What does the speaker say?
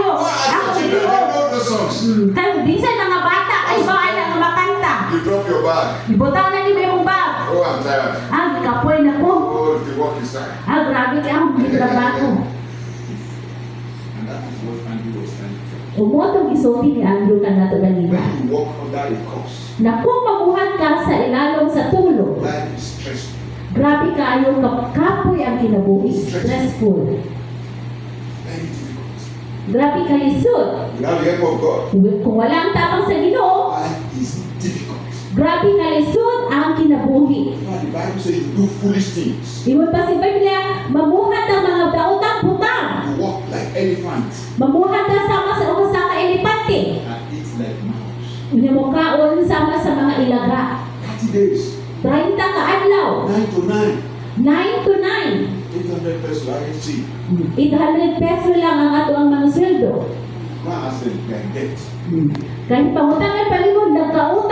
kaayo. Go ask Ako your children, iyo. they know those songs. Kaya bisan mga bata ay bahay na nga makanta. You drop your bag. Ibutaw na ni may bag. Oh, I'm tired. Kapoy na ko. Oh, the work is time. Grabe ka ang trabaho. And that is what Andrew was trying to tell. Umotong isulti ni Andrew ka na ito ganina. When you walk under a curse, Na kung mabuhat ka sa ilalong sa tulog, life is stressful. grabe kayo kapoy ang kinabuhi. Stressful. Very difficult. Grabe ka lisod. Without the help of God, Kung wala ang tapang sa Ginoo, life is difficult. grabe ka lisod ang kinabuhi. In fact, the Bible says you do foolish things. Iwan pa si Biblia, mamuhat ang mga daotang butang. You walk like elephants Mamuhat na sama sa usa ka elepante. and eat like mouse. Inamukaon sama sa mga ilaga. 30 days, 30 ka adlaw. 9 to 9, 9 to 9. 800 pesos IHC. 800 peso lang ang ato ang mga sweldo. Go and ask them, they are in debt. Kahit pangutangan palimod, nagkautang